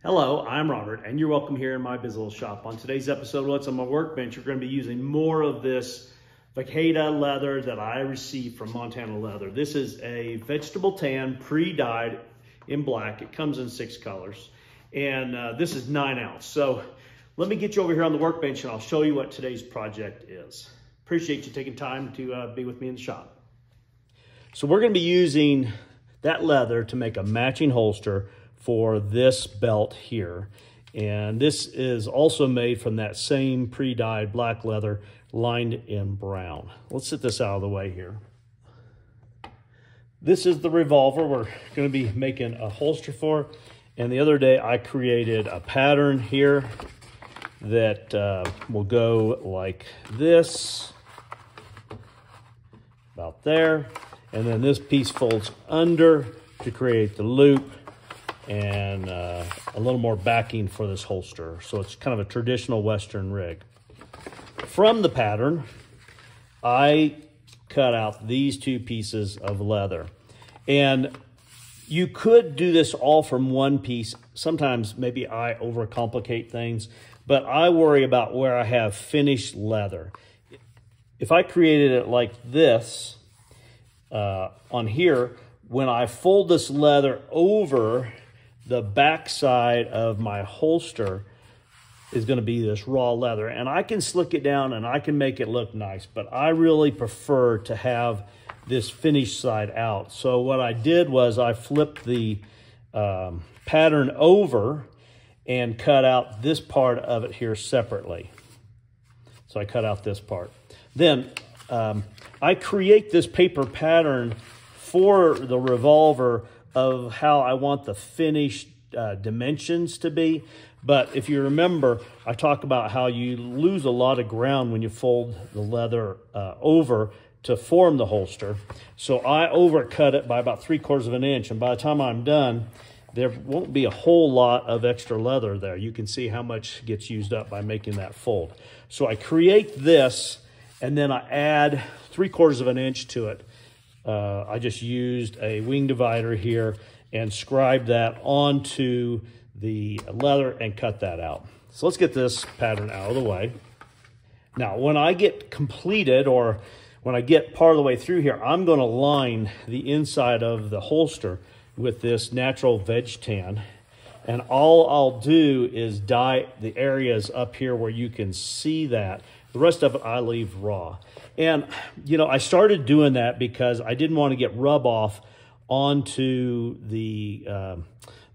Hello, I'm Robert, and you're welcome here in my biz little shop. On today's episode, what's on my workbench, we're going to be using more of this Vaqueta leather that I received from Montana Leather. This is a vegetable tan, pre-dyed in black. It comes in 6 colors, and this is 9 ounce. So let me get you over here on the workbench, and I'll show you what today's project is. Appreciate you taking time to be with me in the shop. So we're going to be using that leather to make a matching holster for this belt here. And this is also made from that same pre-dyed black leather lined in brown. Let's set this out of the way here. This is the revolver we're going to be making a holster for. And the other day I created a pattern here that will go like this, about there. And then this piece folds under to create the loop and a little more backing for this holster. So it's kind of a traditional Western rig. From the pattern, I cut out these 2 pieces of leather. And you could do this all from one piece. Sometimes maybe I overcomplicate things, but I worry about where I have finished leather. If I created it like this on here, when I fold this leather over, the back side of my holster is going to be this raw leather, and I can slick it down and I can make it look nice, but I really prefer to have this finished side out. So what I did was I flipped the pattern over and cut out this part of it here separately. So I cut out this part. Then I create this paper pattern for the revolver of how I want the finished dimensions to be. But if you remember, I talk about how you lose a lot of ground when you fold the leather over to form the holster. So I overcut it by about 3/4 of an inch. And by the time I'm done, there won't be a whole lot of extra leather there. You can see how much gets used up by making that fold. So I create this, and then I add 3/4 of an inch to it. I just used a wing divider here and scribed that onto the leather and cut that out. So let's get this pattern out of the way. Now, when I get completed, or when I get part of the way through here, I'm going to line the inside of the holster with this natural Vegtan. And all I'll do is dye the areas up here where you can see that. The rest of it I leave raw. And, you know, I started doing that because I didn't want to get rub off onto the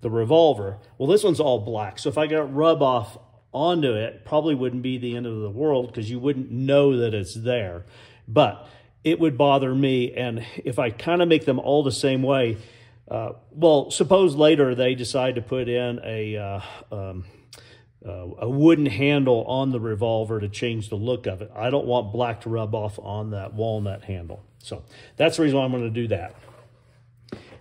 revolver. Well, this one's all black. So if I got rub off onto it, probably wouldn't be the end of the world because you wouldn't know that it's there. But it would bother me. And if I kind of make them all the same way, well, suppose later they decide to put in a wooden handle on the revolver to change the look of it. I don't want black to rub off on that walnut handle. So that's the reason why I'm going to do that.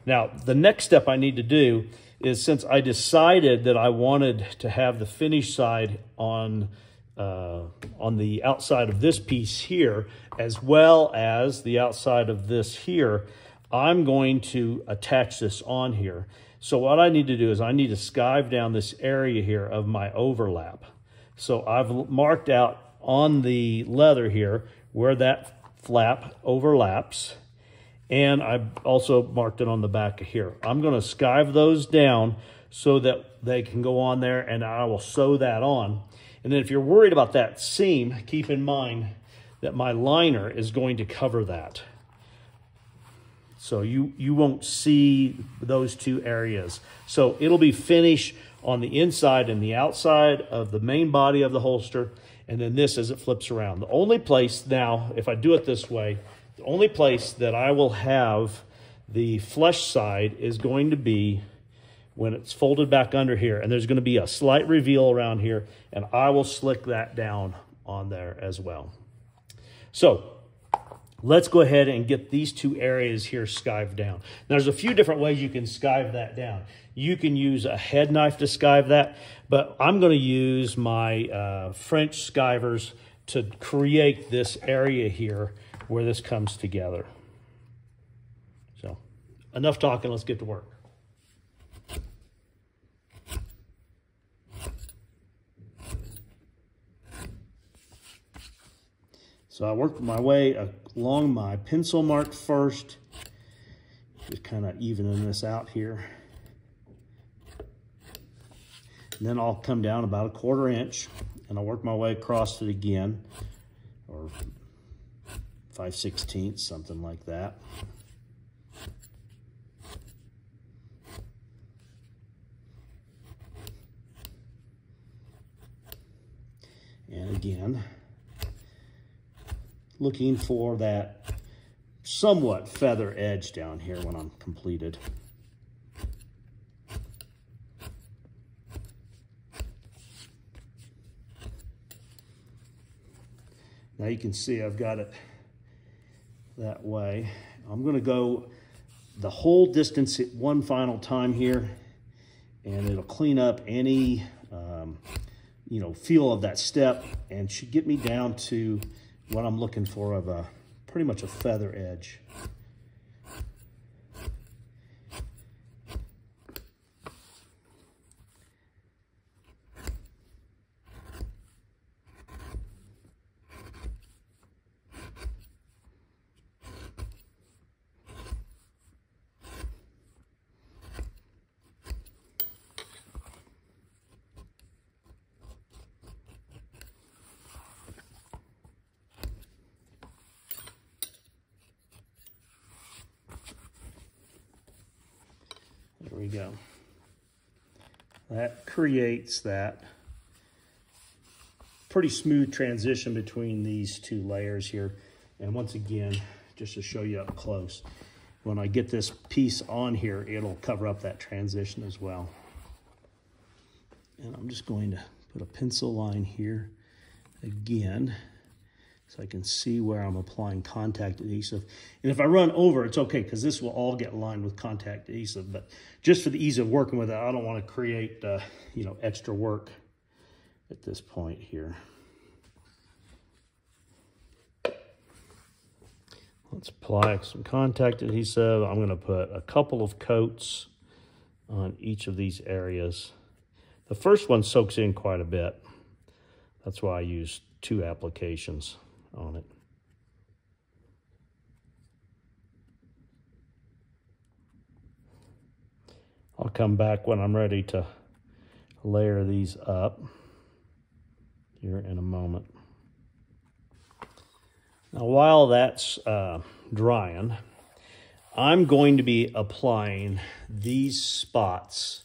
Now, the next step I need to do is, since I decided that I wanted to have the finished side on the outside of this piece here, as well as the outside of this here, I'm going to attach this on here. So what I need to do is I need to skive down this area here of my overlap. So I've marked out on the leather here where that flap overlaps. And I've also marked it on the back of here. I'm going to skive those down so that they can go on there, and I will sew that on. And then if you're worried about that seam, keep in mind that my liner is going to cover that. So you won't see those 2 areas. So it'll be finished on the inside and the outside of the main body of the holster, and then this as it flips around. The only place now, if I do it this way, the only place that I will have the flush side is going to be when it's folded back under here, and there's going to be a slight reveal around here, and I will slick that down on there as well. So let's go ahead and get these 2 areas here skived down. Now, there's a few different ways you can skive that down. You can use a head knife to skive that, but I'm going to use my French skivers to create this area here where this comes together. So enough talking, let's get to work. So I worked my way along my pencil mark first, just kind of evening this out here. And then I'll come down about 1/4 inch and I'll work my way across it again, or 5/16, something like that. And again, looking for that somewhat feather edge down here when I'm completed. Now you can see I've got it that way. I'm going to go the whole distance at one final time here, and it'll clean up any you know, feel of that step, and should get me down to what I'm looking for of a pretty much a feather edge. There we go. That creates that pretty smooth transition between these two layers here. And once again, just to show you up close, when I get this piece on here, it'll cover up that transition as well. And I'm just going to put a pencil line here again, so I can see where I'm applying contact adhesive. And if I run over, it's okay, because this will all get lined with contact adhesive. But just for the ease of working with it, I don't want to create, you know, extra work at this point here. Let's apply some contact adhesive. I'm going to put a couple of coats on each of these areas. The first one soaks in quite a bit. That's why I use 2 applications on it. I'll come back when I'm ready to layer these up here in a moment. Now, while that's drying, I'm going to be applying these spots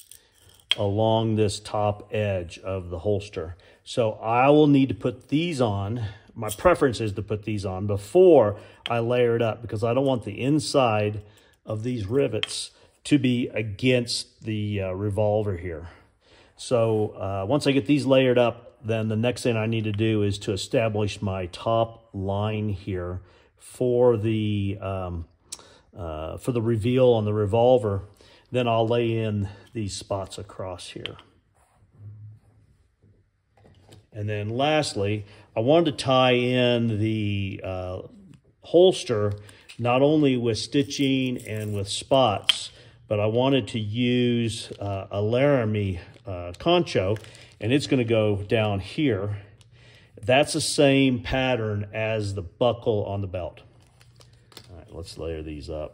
along this top edge of the holster. So I will need to put these on. My preference is to put these on before I layer it up, because I don't want the inside of these rivets to be against the revolver here. So once I get these layered up, then the next thing I need to do is to establish my top line here for the reveal on the revolver. Then I'll lay in these spots across here. And then lastly, I wanted to tie in the holster not only with stitching and with spots, but I wanted to use a Laramie concho, and it's going to go down here. That's the same pattern as the buckle on the belt. All right, let's layer these up.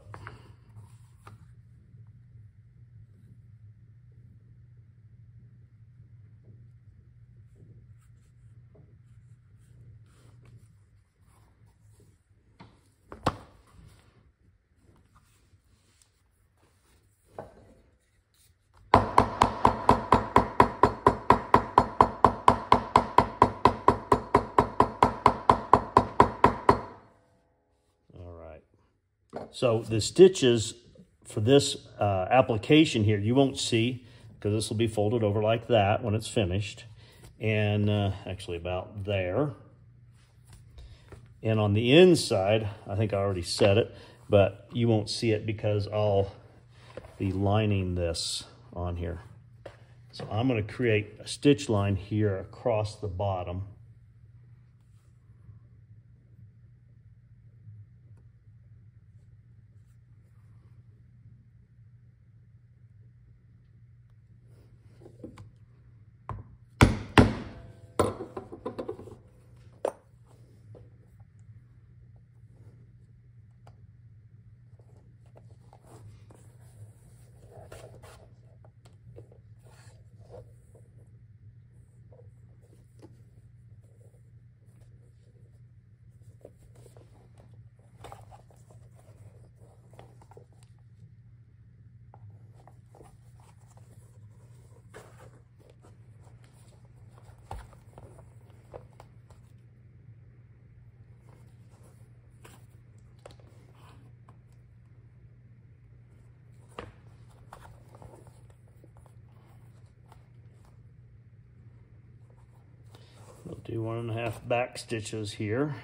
So the stitches for this application here, you won't see, because this will be folded over like that when it's finished. And actually about there. And on the inside, I think I already said it, but you won't see it because I'll be lining this on here. So I'm going to create a stitch line here across the bottom. We'll do 1.5 back stitches here.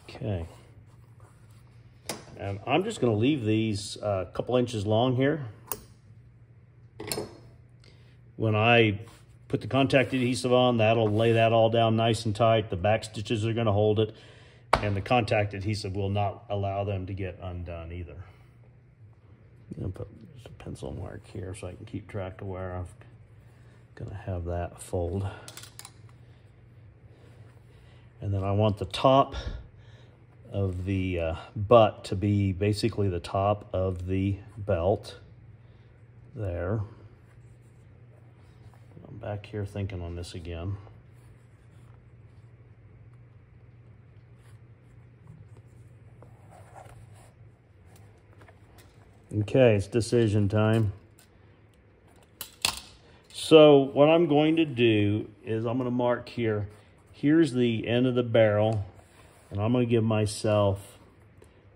Okay. And I'm just going to leave these a couple inches long here. When I put the contact adhesive on, that'll lay that all down nice and tight. The back stitches are going to hold it, and the contact adhesive will not allow them to get undone either. I'm going to put a pencil mark here so I can keep track of where I'm going to have that fold. And then I want the top of the butt to be basically the top of the belt there. I'm back here thinking on this again. Okay, it's decision time. So what I'm going to do is I'm going to mark here. Here's the end of the barrel, and I'm going to give myself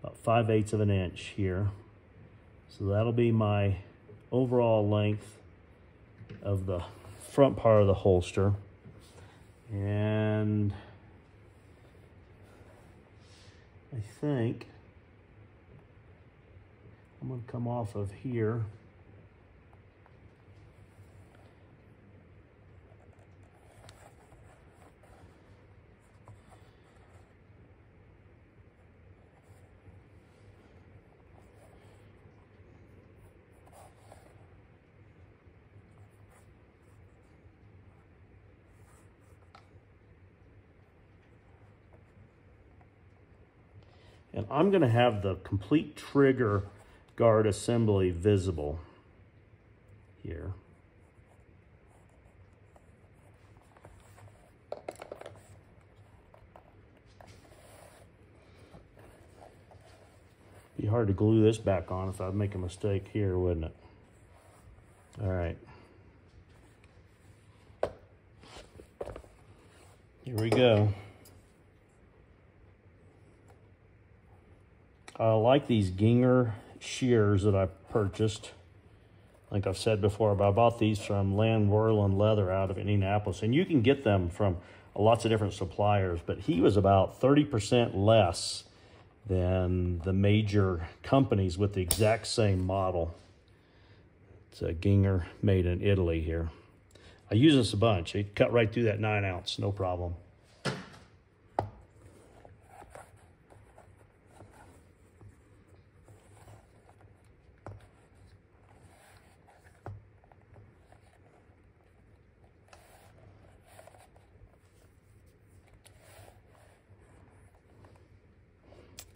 about 5/8 of an inch here. So that'll be my overall length of the front part of the holster. And I think I'm going to come off of here. And I'm going to have the complete trigger guard assembly visible here. Be hard to glue this back on if I make a mistake here, wouldn't it? All right. Here we go. I like these Ginger shears that I purchased. Like I've said before, but I bought these from Leatherworker Leather out of Indianapolis. And you can get them from lots of different suppliers, but he was about 30% less than the major companies with the exact same model. It's a Ginger made in Italy here. I use this a bunch. It cut right through that 9-ounce, no problem.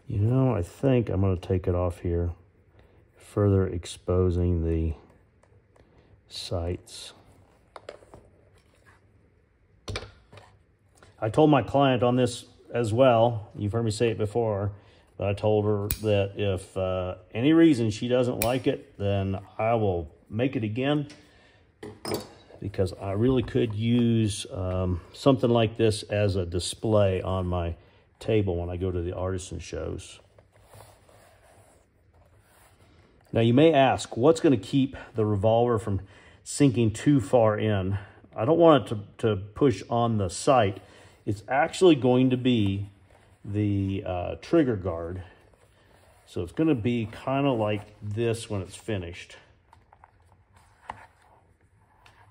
You know, I think I'm going to take it off here, further exposing the sights. I told my client on this as well, you've heard me say it before, but I told her that if any reason she doesn't like it, then I will make it again, because I really could use something like this as a display on my table when I go to the artisan shows. Now you may ask, what's going to keep the revolver from sinking too far in? I don't want it to push on the sight. It's actually going to be the trigger guard. So it's going to be kind of like this when it's finished.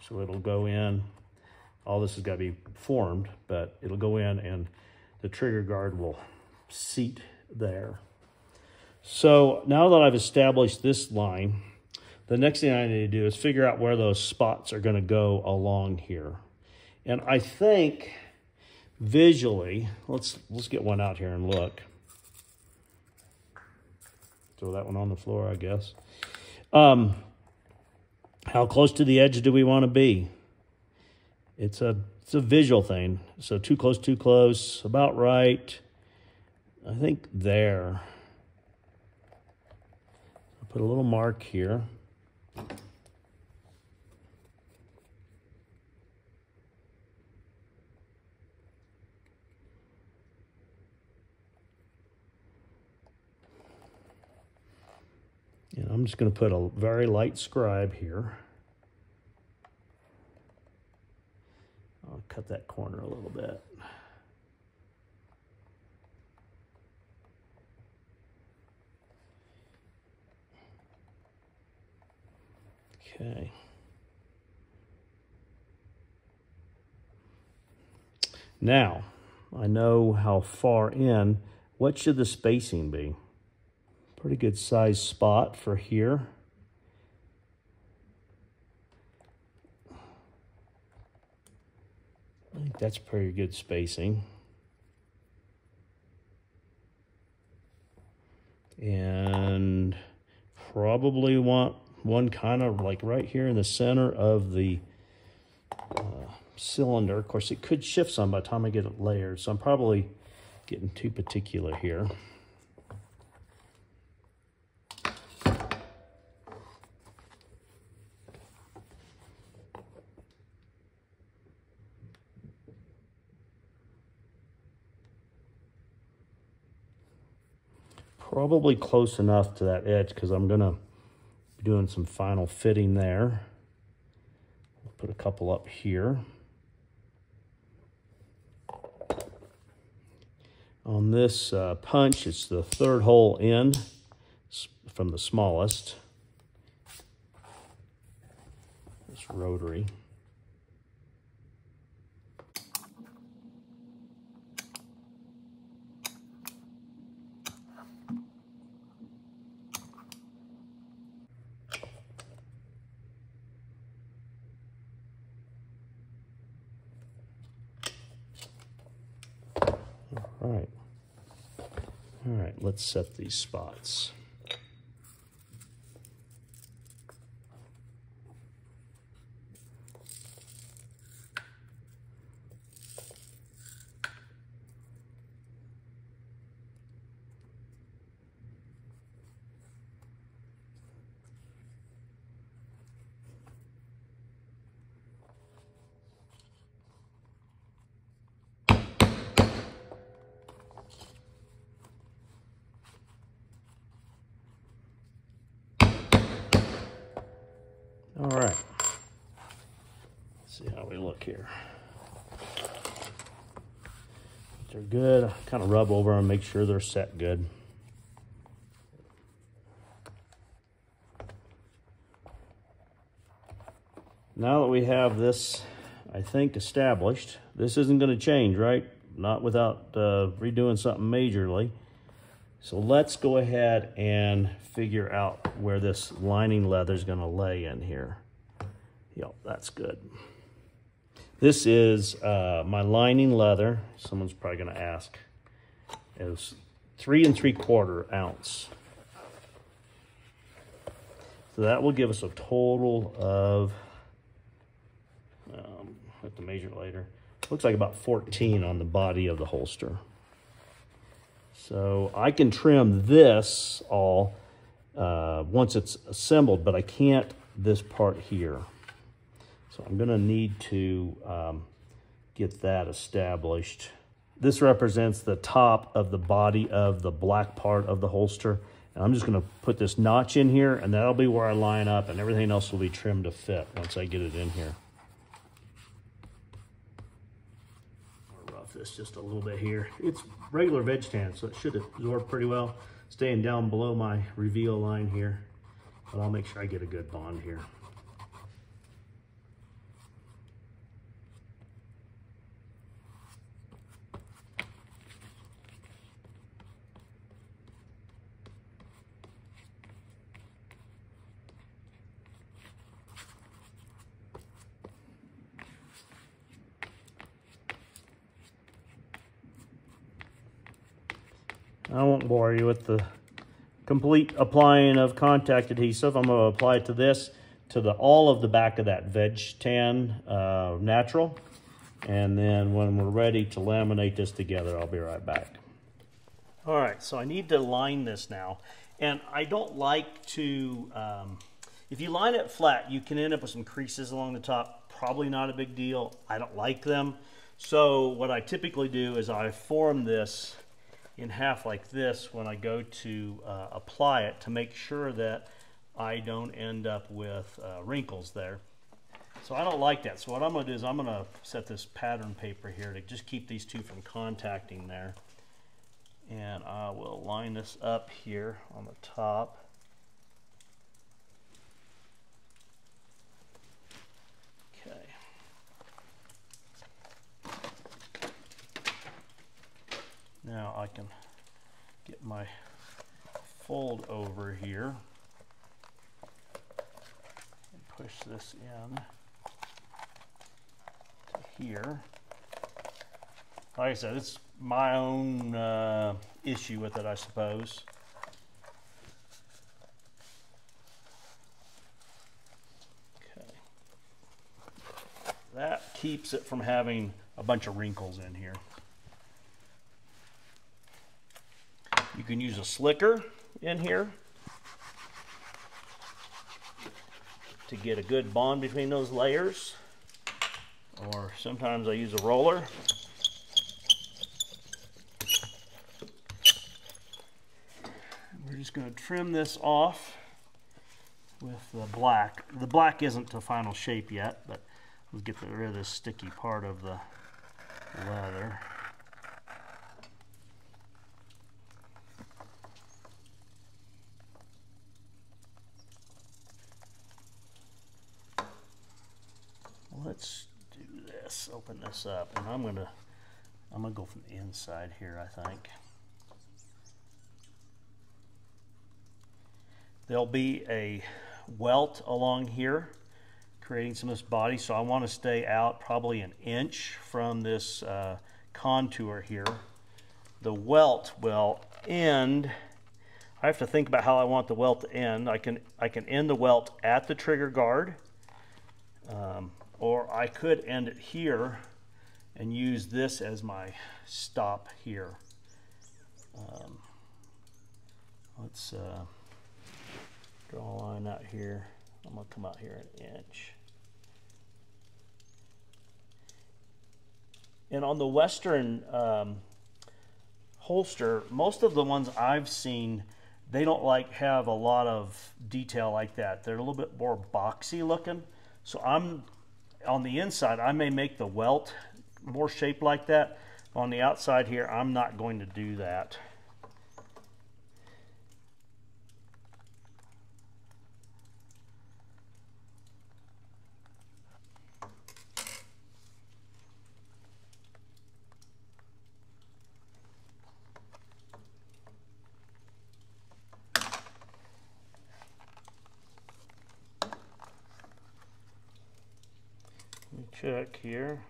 So it'll go in. All this has got to be formed, but it'll go in and the trigger guard will seat there. So now that I've established this line, the next thing I need to do is figure out where those spots are going to go along here. And I think visually, let's get one out here and look. Throw that one on the floor, I guess. How close to the edge do we want to be? It's a visual thing. So too close, about right. I think there. I'll put a little mark here. And I'm just going to put a very light scribe here. I'll cut that corner a little bit. Okay. Now, I know how far in. What should the spacing be? Pretty good size spot for here. I think that's pretty good spacing. And probably want one kind of like right here in the center of the cylinder. Of course, it could shift some by the time I get it layered, so I'm probably getting too particular here. Probably close enough to that edge because I'm gonna be doing some final fitting there. I'll put a couple up here. On this punch, it's the third hole in from the smallest. This rotary. All right, let's set these spots. All right, let's see how we look here. They're good. Kind of rub over and make sure they're set good. Now that we have this, I think, established, this isn't going to change, right? Not without redoing something majorly. So let's go ahead and figure out where this lining leather is going to lay in here. Yep, that's good. This is my lining leather. Someone's probably going to ask. It was 3 3/4 ounce. So that will give us a total of, I have to measure later. Looks like about 14 on the body of the holster. So I can trim this all once it's assembled, but I can't this part here. So I'm gonna need to get that established. This represents the top of the body of the black part of the holster. And I'm just gonna put this notch in here, and that'll be where I line up, and everything else will be trimmed to fit once I get it in here. This just a little bit here. It's regular Vegtan, so it should absorb pretty well. Staying down below my reveal line here, but I'll make sure I get a good bond here. I won't bore you with the complete applying of contact adhesive. I'm going to apply it to this, to all of the back of that Vegtan natural. And then when we're ready to laminate this together, I'll be right back. All right, so I need to line this now. And I don't like to, if you line it flat, you can end up with some creases along the top. Probably not a big deal. I don't like them. So what I typically do is I form this in half like this when I go to apply it to make sure that I don't end up with wrinkles there. So I don't like that. So what I'm going to do is I'm going to set this pattern paper here to just keep these two from contacting there. And I will line this up here on the top. Okay. Now I can get my fold over here and push this in to here. Like I said, it's my own issue with it, I suppose. Okay. That keeps it from having a bunch of wrinkles in here. You can use a slicker in here to get a good bond between those layers, or sometimes I use a roller. We're just going to trim this off with the black. The black isn't the final shape yet, but let's get rid of this sticky part of the leather. Let's do this. Open this up, and I'm gonna go from the inside here, I think. There'll be a welt along here creating some of this body, so I want to stay out probably an inch from this contour here. The welt will end. I have to think about how I want the welt to end. I can end the welt at the trigger guard, or I could end it here and use this as my stop here. Let's draw a line out here. I'm going to come out here an inch. And on the Western holster, most of the ones I've seen, they don't have a lot of detail like that. They're a little bit more boxy looking. So I'm on the inside, I may make the welt more shaped like that. On the outside here, I'm not going to do that. Check here.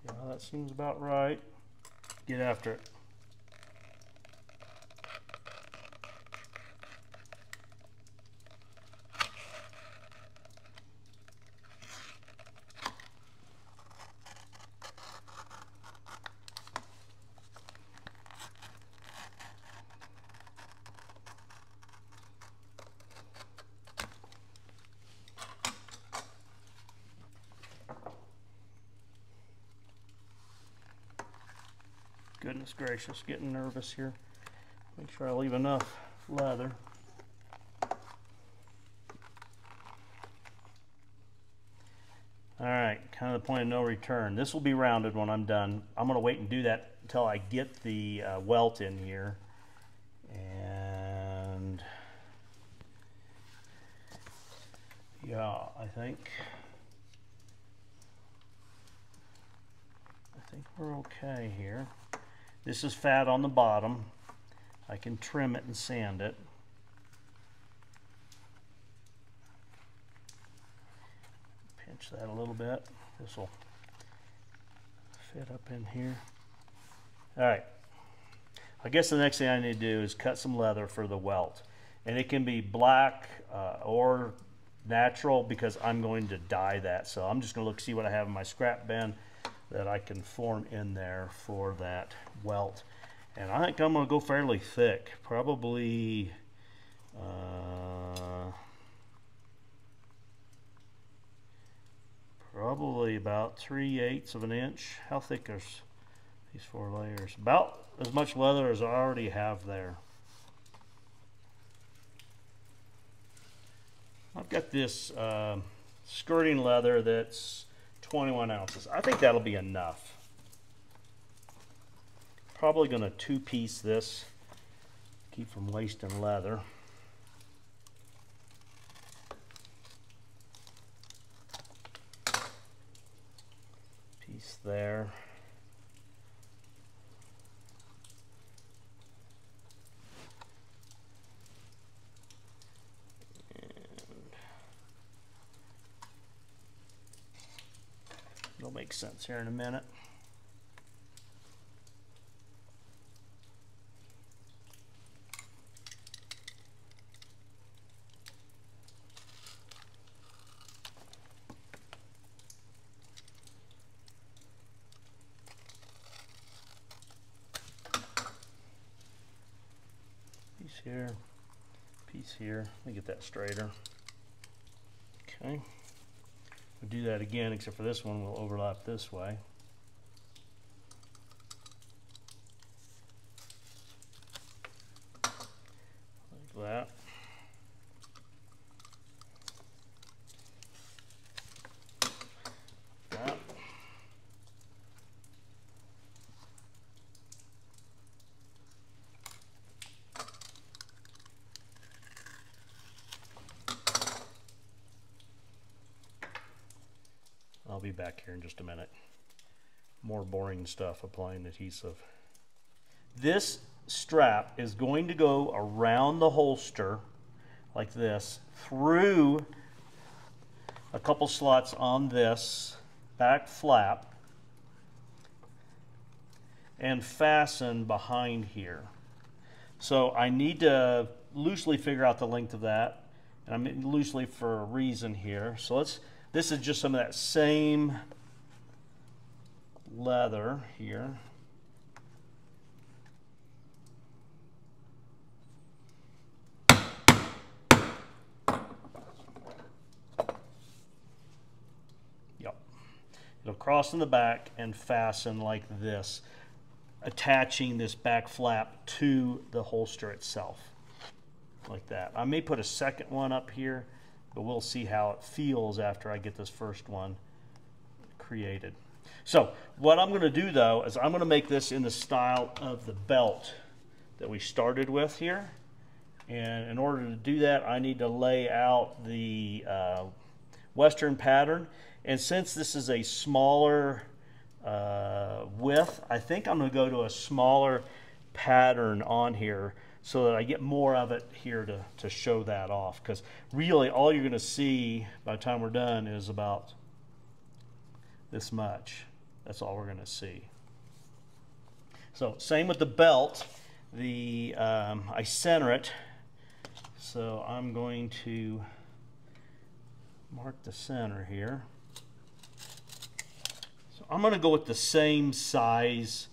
Yeah, that seems about right. Get after it. Goodness gracious, getting nervous here. Make sure I leave enough leather. All right, kind of the point of no return. This will be rounded when I'm done. I'm going to wait and do that until I get the welt in here. And yeah, I think we're okay here. This is fat on the bottom. I can trim it and sand it. Pinch that a little bit. This will fit up in here. All right. I guess the next thing I need to do is cut some leather for the welt. And it can be black or natural, because I'm going to dye that. So I'm just going to look, see what I have in my scrap bin that I can form in there for that welt. And I think I'm going to go fairly thick, probably about 3/8 of an inch. How thick are these 4 layers? About as much leather as I already have there. I've got this skirting leather that's 21 ounces. I think that'll be enough. Probably going to two-piece this, keep from wasting leather. Piece there. It'll make sense here in a minute. Piece here, piece here. Let me get that straighter. Okay. We'll do that again, except for this one will overlap this way. Like that. That. I'll be back here in just a minute. More boring stuff, applying adhesive. This strap is going to go around the holster like this, through a couple slots on this back flap, and fasten behind here. So I need to loosely figure out the length of that, and I mean loosely for a reason here. So this is just some of that same leather here. Yep. It'll cross in the back and fasten like this, attaching this back flap to the holster itself, like that. I may put a second one up here, but we'll see how it feels after I get this first one created. So what I'm going to do though is I'm going to make this in the style of the belt that we started with here. And in order to do that, I need to lay out the Western pattern. And since this is a smaller width, I think I'm going to go to a smaller pattern on here, so that I get more of it here to show that off. Because really all you're going to see by the time we're done is about this much. That's all we're going to see. So same with the belt. I center it. So I'm going to mark the center here. So I'm going to go with the same size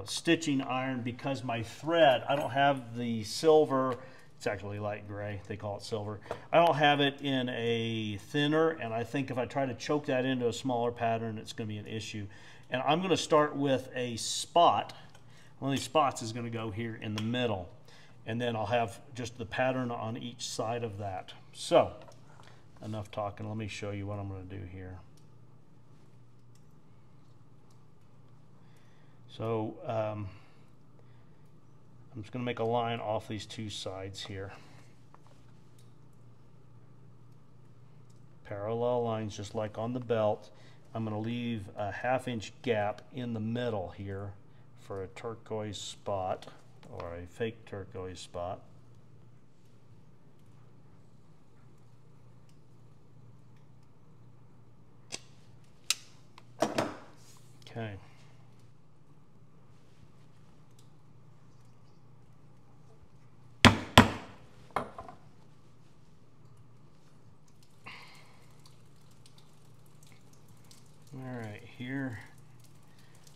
stitching iron, because my thread, I don't have the silver, it's actually light gray, they call it silver. I don't have it in a thinner, and I think if I try to choke that into a smaller pattern, it's going to be an issue. And I'm going to start with a spot. One of these spots is going to go here in the middle, and then I'll have just the pattern on each side of that. So, enough talking, let me show you what I'm going to do here. So I'm just going to make a line off these two sides here. Parallel lines just like on the belt. I'm going to leave a 1/2-inch gap in the middle here for a turquoise spot, or a fake turquoise spot. Okay. Alright, here,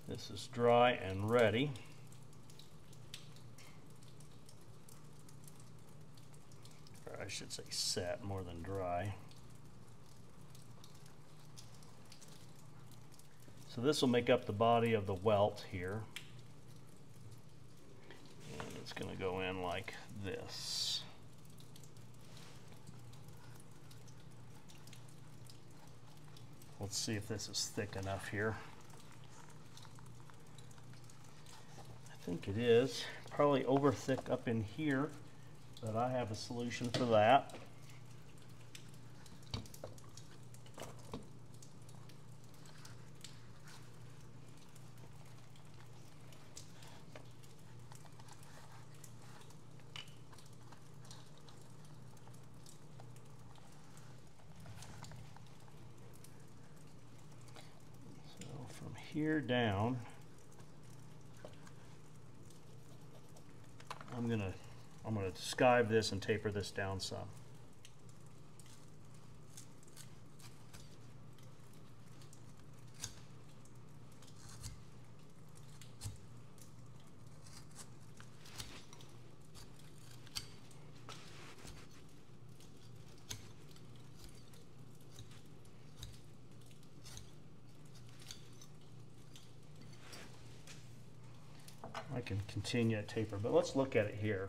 this is dry and ready. Or I should say set more than dry. So this will make up the body of the welt here. And it's going to go in like this. Let's see if this is thick enough here. I think it is. Probably over thick up in here, but I have a solution for that. From here down, I'm gonna skive this and taper this down some. I can continue to taper, but let's look at it here.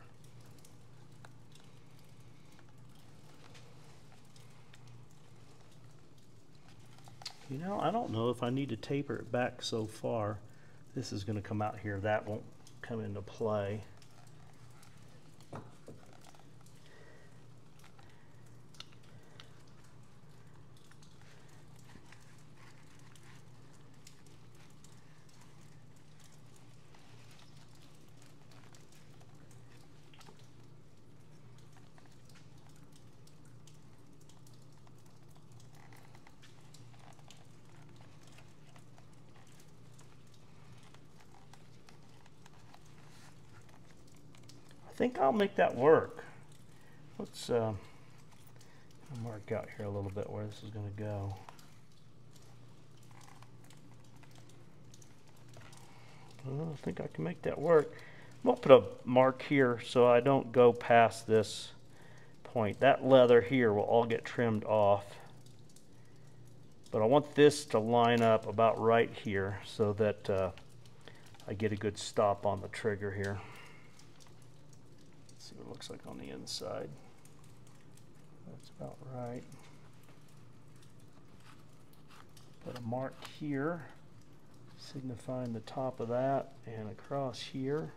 You know, I don't know if I need to taper it back so far. This is going to come out here. That won't come into play. I think I'll make that work. Let's mark out here a little bit where this is going to go. I think I can make that work. I'm going to put a mark here so I don't go past this point. That leather here will all get trimmed off. But I want this to line up about right here so that I get a good stop on the trigger here. See what it looks like on the inside. That's about right. Put a mark here, signifying the top of that, and across here.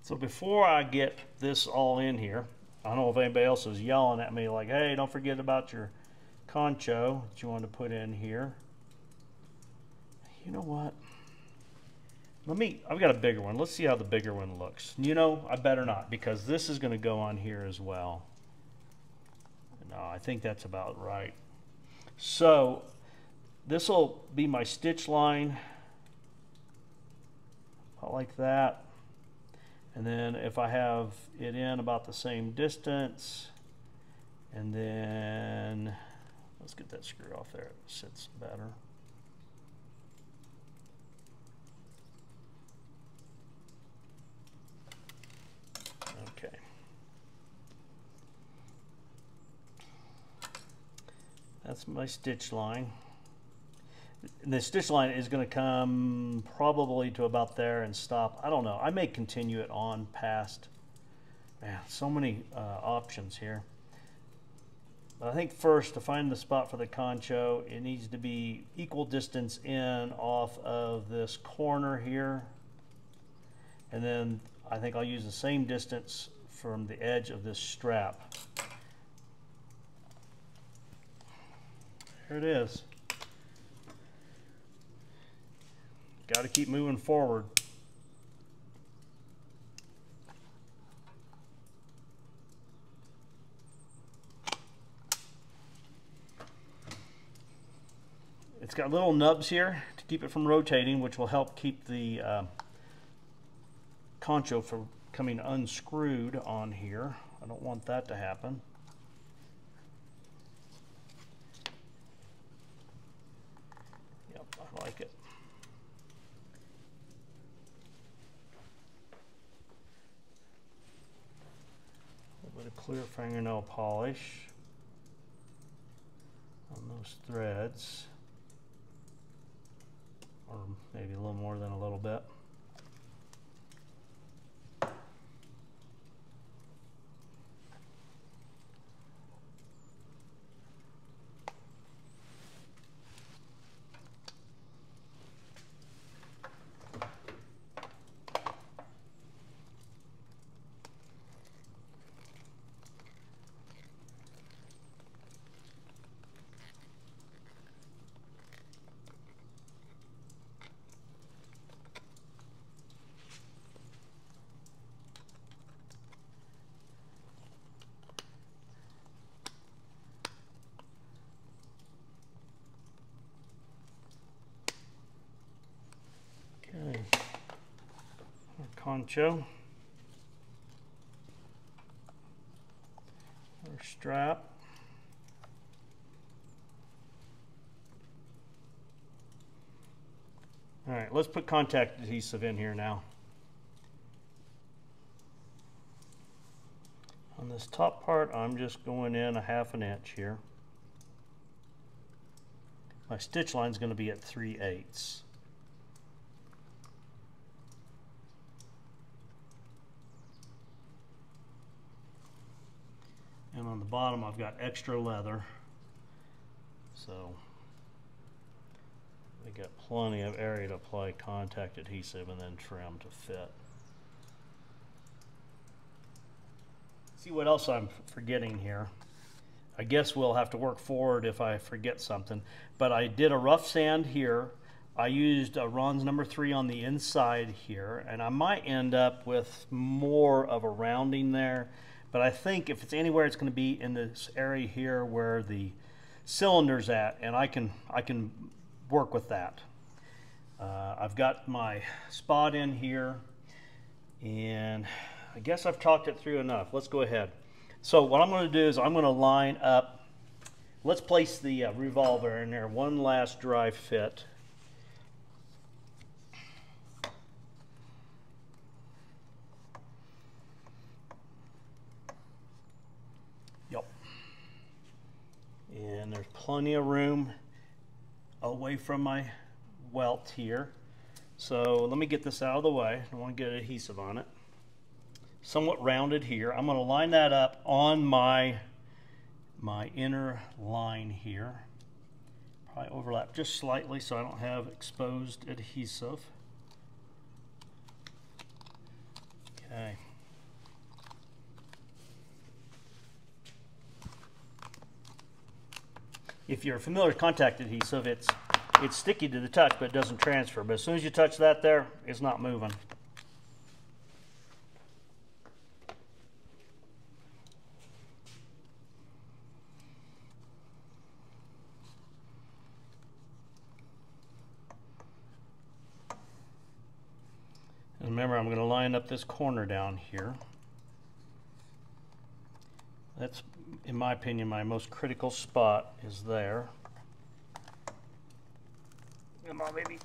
So before I get this all in here, I don't know if anybody else is yelling at me like, hey, don't forget about your concho that you want to put in here. You know what? I've got a bigger one. Let's see how the bigger one looks. You know, I better not, because this is going to go on here as well. No, I think that's about right. So this will be my stitch line, about like that. And then if I have it in about the same distance, and then let's get that screw off there, it sits better. Okay. That's my stitch line. And the stitch line is going to come probably to about there and stop. I don't know. I may continue it on past. Man, so many options here. But I think first, to find the spot for the concho, it needs to be equal distance in off of this corner here. And then I think I'll use the same distance from the edge of this strap. There it is. Got to keep moving forward. It's got little nubs here to keep it from rotating, which will help keep the concho from coming unscrewed on here. I don't want that to happen. Yep, I like it. a clear fingernail polish on those threads, or maybe a little more than a little bit. Okay, our concho, our strap, all right, let's put contact adhesive in here now. On this top part, I'm just going in a 1/2 inch here. My stitch line is going to be at 3/8. And on the bottom I've got extra leather, so I got plenty of area to apply contact adhesive and then trim to fit. See what else I'm forgetting here. I guess we'll have to work forward if I forget something, but I did a rough sand here. I used a Ron's number 3 on the inside here, and I might end up with more of a rounding there. But I think if it's anywhere, it's going to be in this area here where the cylinder's at, and I can work with that. I've got my spot in here, and I guess I've talked it through enough. Let's go ahead. So what I'm going to do is I'm going to line up. Let's place the revolver in there. One last dry fit. And there's plenty of room away from my welt here. So let me get this out of the way. I want to get adhesive on it. Somewhat rounded here. I'm going to line that up on my inner line here. Probably overlap just slightly so I don't have exposed adhesive. Okay. If you're familiar with contact adhesive, it's sticky to the touch, but it doesn't transfer. But as soon as you touch that there, it's not moving. And remember, I'm going to line up this corner down here. That's, in my opinion, my most critical spot is there. Come on, baby.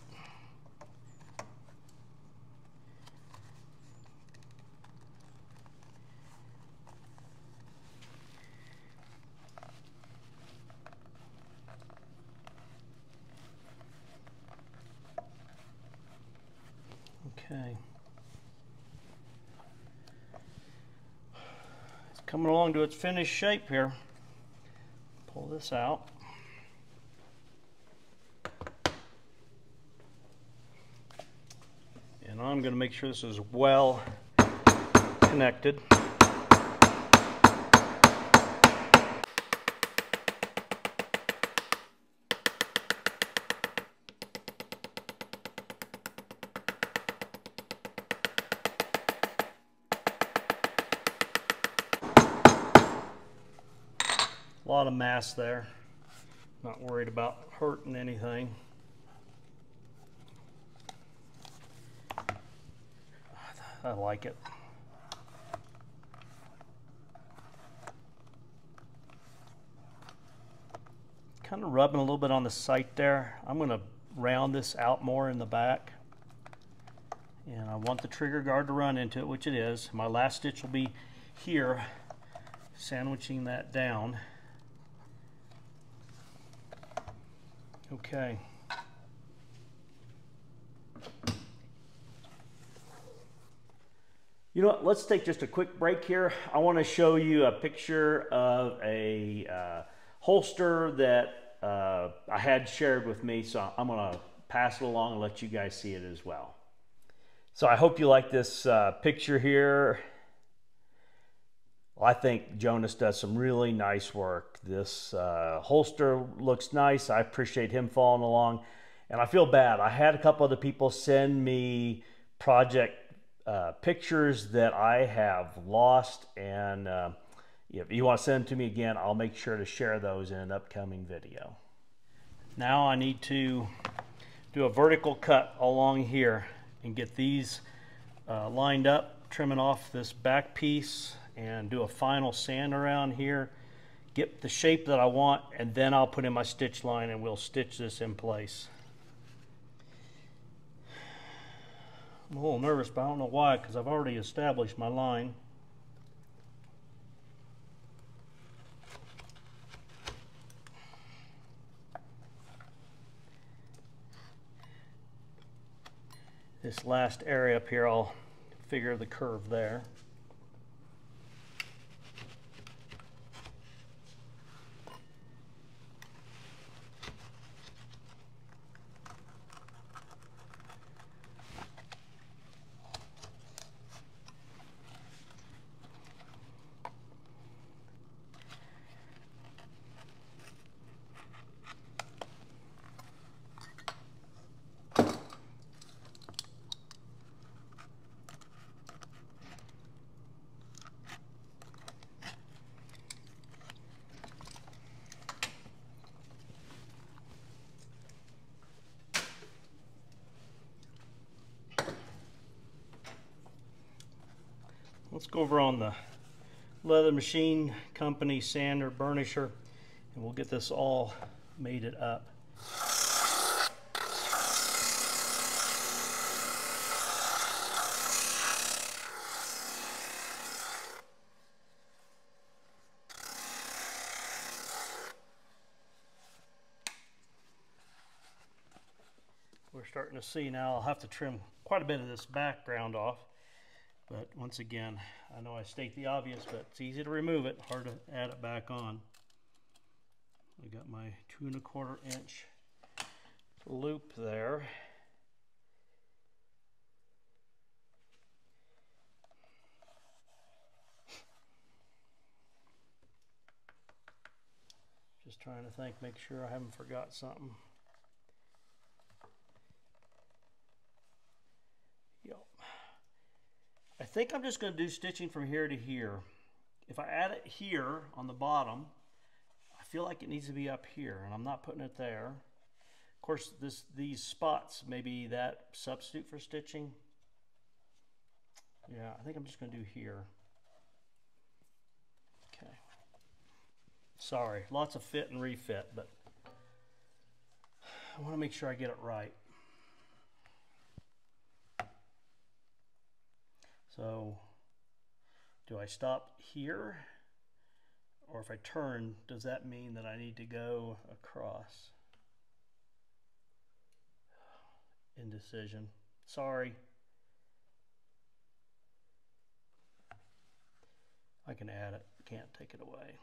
Okay. It's coming along to its finished shape here. Pull this out. And I'm going to make sure this is well connected. A lot of mass there. Not worried about hurting anything. I like it. Kind of rubbing a little bit on the sight there. I'm going to round this out more in the back. And I want the trigger guard to run into it, which it is. My last stitch will be here. sandwiching that down. Okay. You know what, let's take just a quick break here. I want to show you a picture of a holster that I had shared with me, so I'm going to pass it along and let you guys see it as well. So I hope you like this picture here. Well, I think Jonas does some really nice work. This holster looks nice. I appreciate him following along, and I feel bad. I had a couple other people send me project pictures that I have lost, and if you want to send them to me again, I'll make sure to share those in an upcoming video. Now I need to do a vertical cut along here and get these lined up, trimming off this back piece, and do a final sand around here, get the shape that I want, and then I'll put in my stitch line and we'll stitch this in place. I'm a little nervous, but I don't know why, because I've already established my line. This last area up here, I'll figure the curve there. Let's go over on the Leather Machine Company sander burnisher, and we'll get this all mated up. We're starting to see now, I'll have to trim quite a bit of this background off. But once again, I know I state the obvious, but it's easy to remove it, hard to add it back on. I got my 2 1/4 inch loop there. Just trying to think, make sure I haven't forgot something. Yep. I think I'm just going to do stitching from here to here. If I add it here on the bottom, I feel like it needs to be up here, and I'm not putting it there. Of course, these spots may be that substitute for stitching. Yeah, I think I'm just going to do here. Okay. Sorry, lots of fit and refit, but I want to make sure I get it right. So, do I stop here? Or if I turn, does that mean that I need to go across? Indecision. Sorry. I can add it, can't take it away.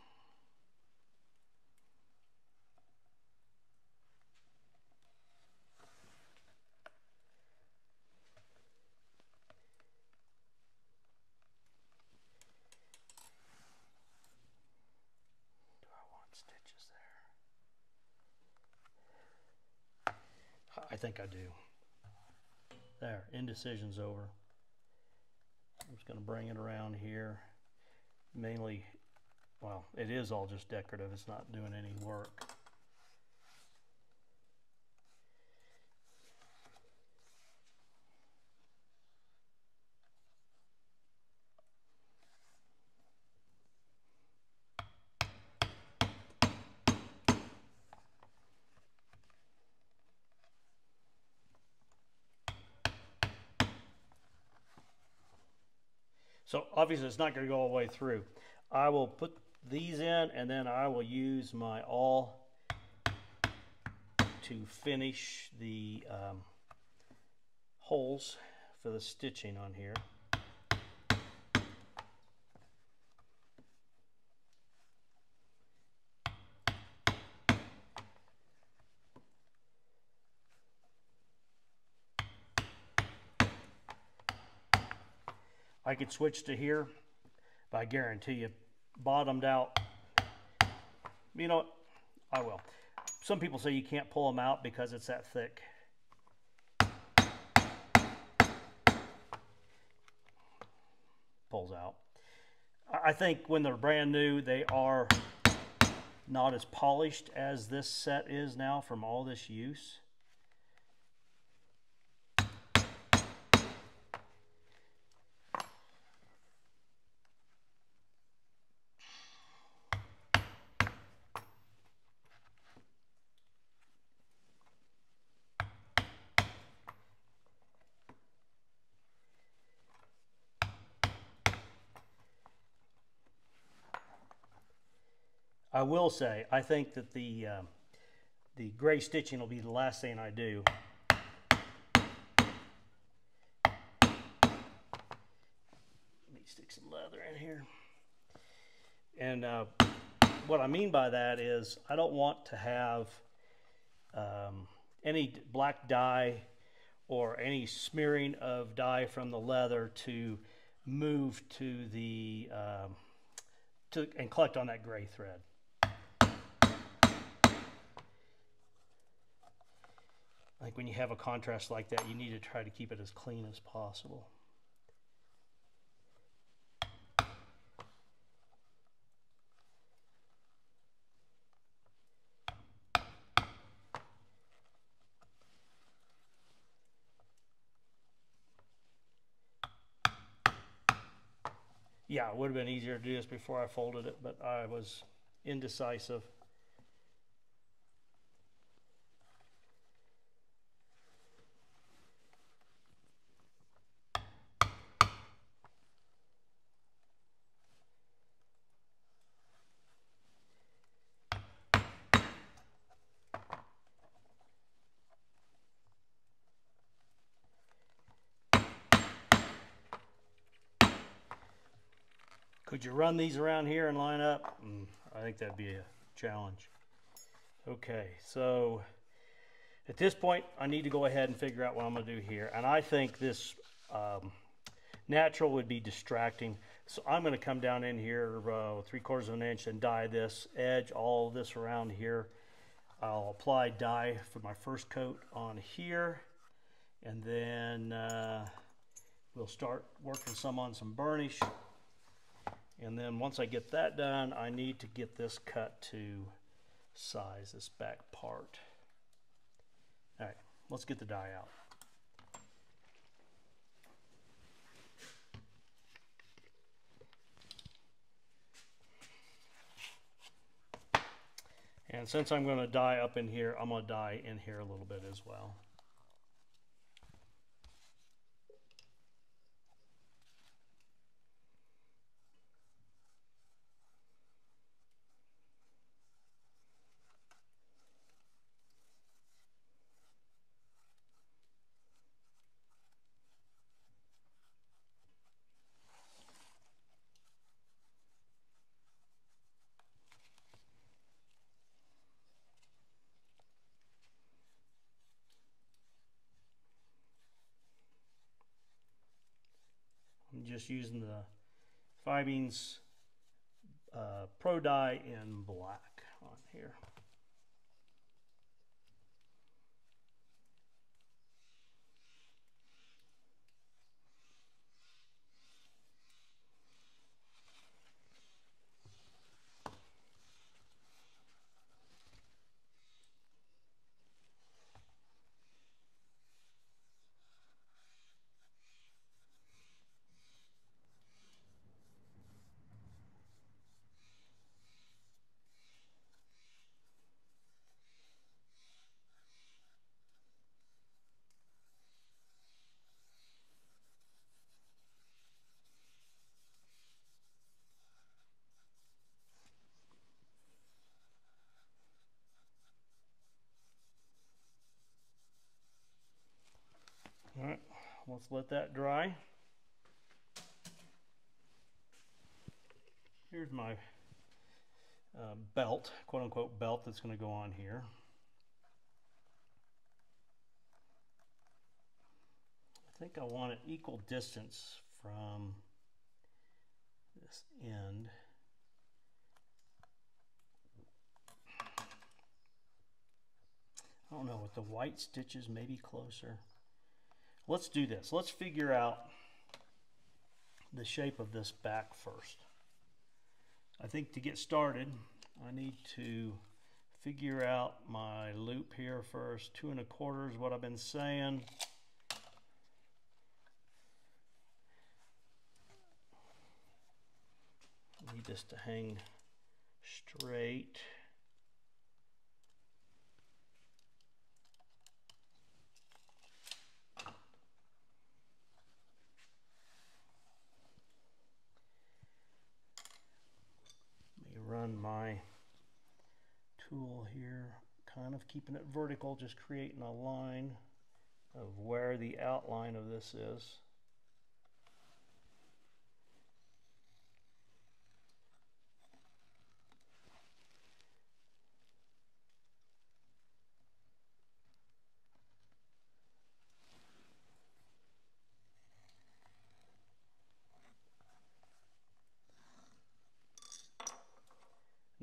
Stitches there. I think I do. There, indecision's over. I'm just going to bring it around here. Mainly, well, it is all just decorative. It's not doing any work. So obviously it's not going to go all the way through. I will put these in, and then I will use my awl to finish the holes for the stitching on here. I could switch to here, but I guarantee you, bottomed out. You know what? I will. Some people say you can't pull them out because it's that thick. Pulls out. I think when they're brand new, they are not as polished as this set is now from all this use. I will say, I think that the gray stitching will be the last thing I do. Let me stick some leather in here. And what I mean by that is I don't want to have any black dye or any smearing of dye from the leather to move to the and collect on that gray thread. I think when you have a contrast like that, you need to try to keep it as clean as possible. Yeah, it would have been easier to do this before I folded it, but I was indecisive. Could you run these around here and line up? I think that'd be a challenge. Okay, so at this point, I need to go ahead and figure out what I'm going to do here. And I think this natural would be distracting. So I'm going to come down in here 3/4 of an inch and dye this edge, all of this around here. I'll apply dye for my first coat on here. And then we'll start working some on some burnish. And then once I get that done, I need to get this cut to size, this back part. All right, let's get the dye out. And since I'm going to dye up in here, I'm going to dye in here a little bit as well. I'm just using the Vegtan's Pro Dye in black on here. let's let that dry. Here's my belt, quote-unquote belt, that's going to go on here. I think I want an equal distance from this end. I don't know, with the white stitches maybe closer. Let's do this. Let's figure out the shape of this back first. I think to get started, I need to figure out my loop here first. 2 1/4 is what I've been saying. I need this to hang straight. Let me run my tool here, kind of keeping it vertical, just creating a line of where the outline of this is.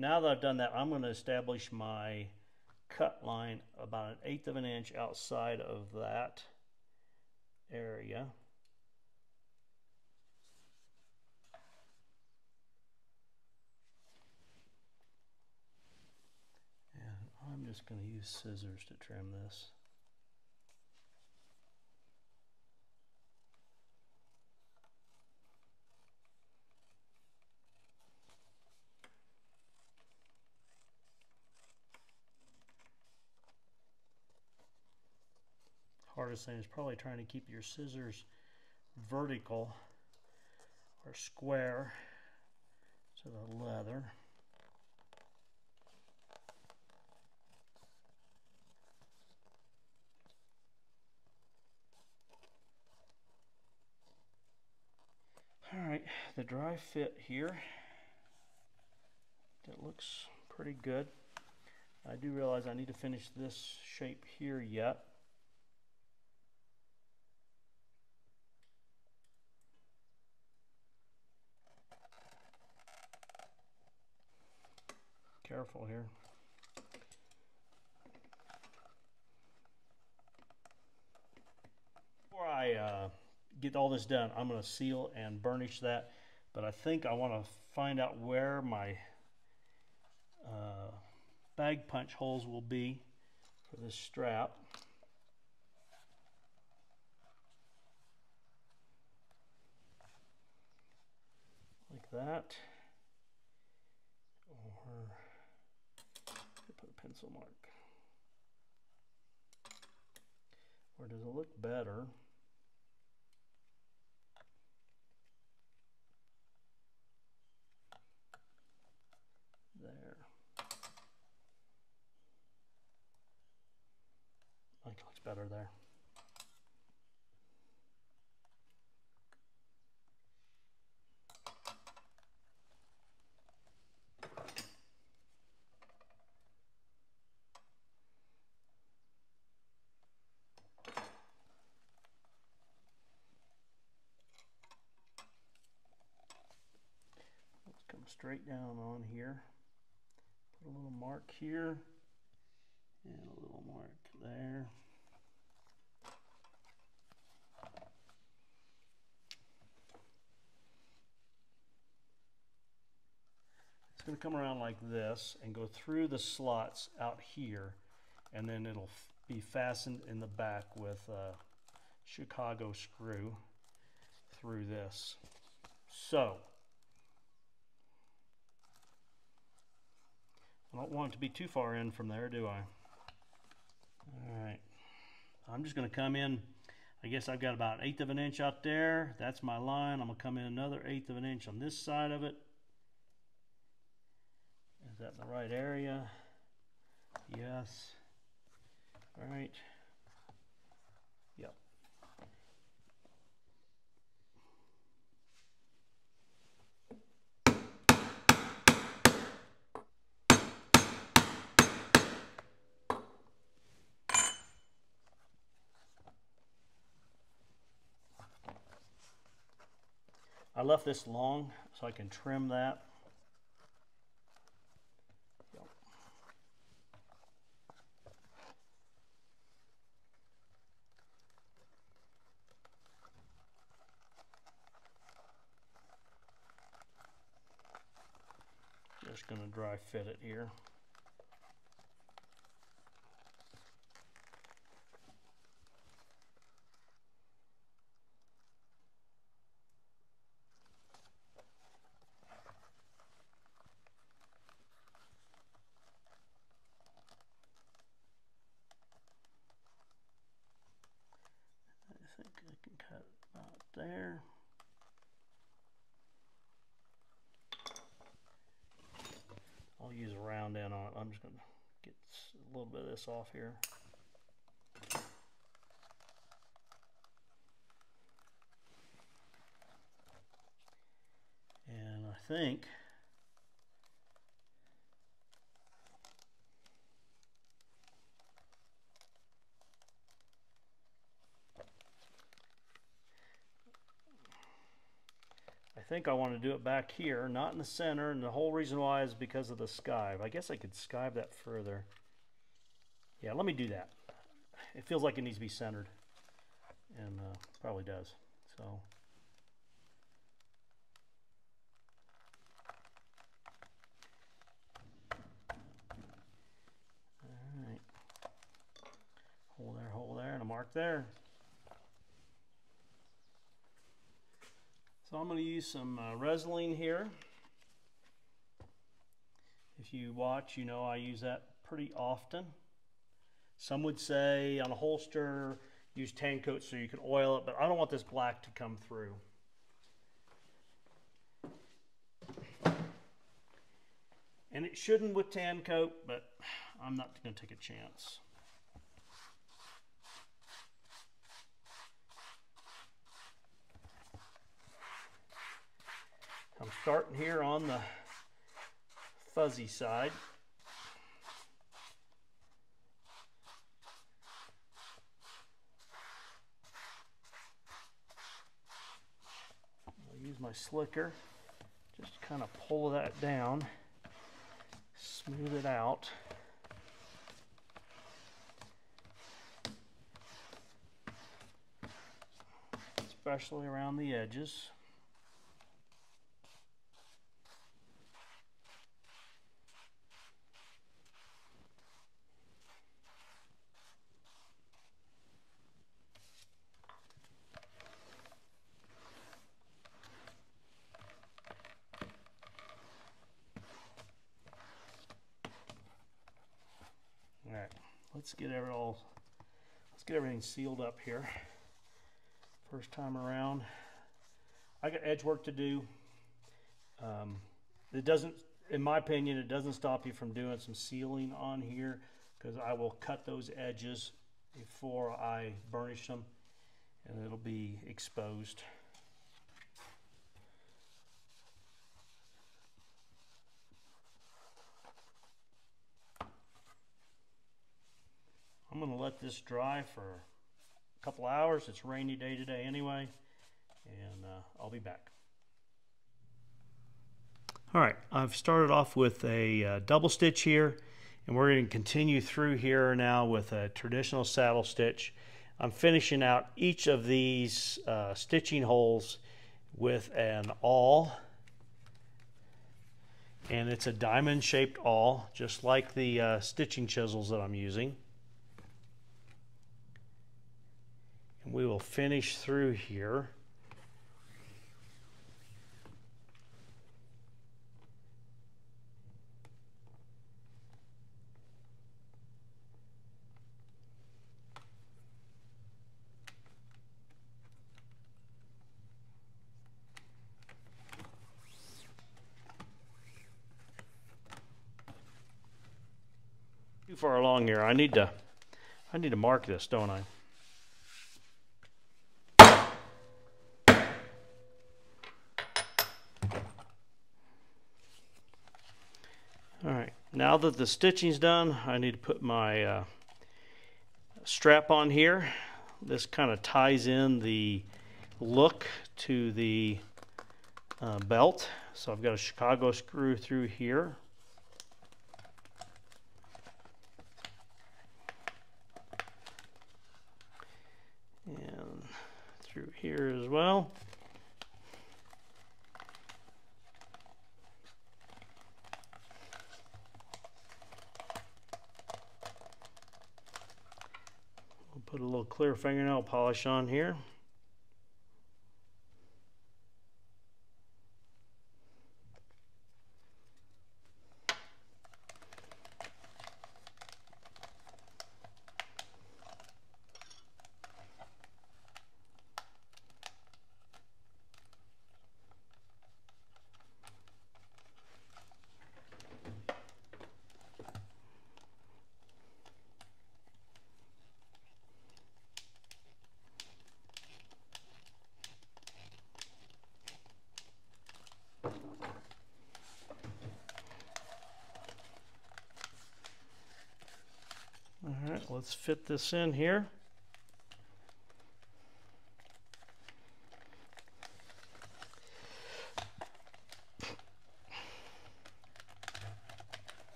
Now that I've done that, I'm going to establish my cut line about 1/8 of an inch outside of that area. And I'm just going to use scissors to trim this. Hardest thing is probably trying to keep your scissors vertical or square to the leather. Alright, the dry fit here, that looks pretty good. I do realize I need to finish this shape here yet. Careful here. Before I get all this done, I'm going to seal and burnish that, but I think I want to find out where my bag punch holes will be for this strap. Like that. Or put a pencil mark. Or does it look better? There. I think it looks better there. Let's come straight down on here. Put a little mark here and a little mark there. It's going to come around like this and go through the slots out here, and then it'll be fastened in the back with a Chicago screw through this. So I don't want it to be too far in from there, do I? Alright, I'm just going to come in. I guess I've got about 1/8 of an inch out there. That's my line. I'm going to come in another 1/8 of an inch on this side of it. Is that in the right area? Yes. Alright. Yep. I left this long so I can trim that. Just going to dry fit it here. I think I can cut about there. I'll use a round end on it. I'm just going to get a little bit of this off here. And I think I want to do it back here, not in the center, and the whole reason why is because of the skive. I guess I could skive that further. Yeah, let me do that. It feels like it needs to be centered, and probably does. So, all right, hole there, and a mark there. So I'm going to use some Resin here. If you watch, you know I use that pretty often. Some would say on a holster, use tan coat so you can oil it, but I don't want this black to come through. And it shouldn't with tan coat, but I'm not going to take a chance. I'm starting here on the fuzzy side. I'll use my slicker just to kind of pull that down, smooth it out. Especially around the edges. Alright, let's get everything sealed up here. First time around. I got edge work to do. It doesn't, in my opinion, it doesn't stop you from doing some sealing on here, because I will cut those edges before I burnish them, and it'll be exposed. I'm going to let this dry for a couple hours. It's a rainy day today anyway, and I'll be back. All right, I've started off with a double stitch here, and we're going to continue through here now with a traditional saddle stitch. I'm finishing out each of these stitching holes with an awl, and it's a diamond shaped awl, just like the stitching chisels that I'm using. And we will finish through here. Too far along here. I need to mark this, don't I? All right, now that the stitching's done, I need to put my strap on here. This kind of ties in the look to the belt. So I've got a Chicago screw through here. And through here as well. We'll put a little clear fingernail polish on here. All right, let's fit this in here.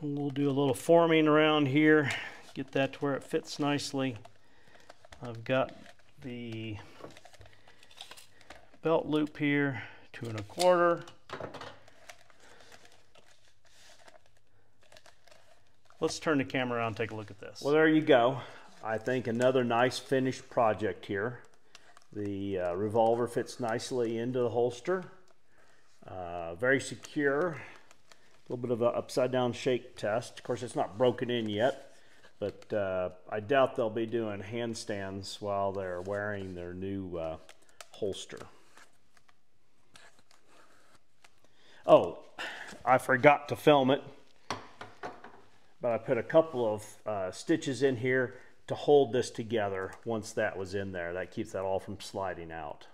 We'll do a little forming around here, get that to where it fits nicely. I've got the belt loop here, 2 1/4. Let's turn the camera around and take a look at this. Well, there you go. I think another nice finished project here. The revolver fits nicely into the holster. Very secure. A little bit of an upside down shake test. Of course, it's not broken in yet, but I doubt they'll be doing handstands while they're wearing their new holster. Oh, I forgot to film it, but I put a couple of stitches in here to hold this together once that was in there. That keeps that all from sliding out.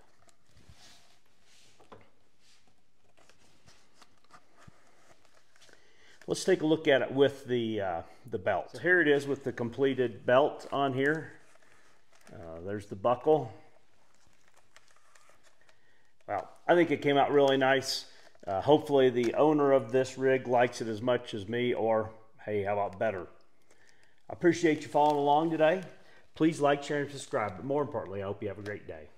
Let's take a look at it with the belt. So here it is with the completed belt on here. There's the buckle. Well, I think it came out really nice. Hopefully the owner of this rig likes it as much as me, or hey, how about better. I appreciate you following along today. Please like, share, and subscribe. But more importantly, I hope you have a great day.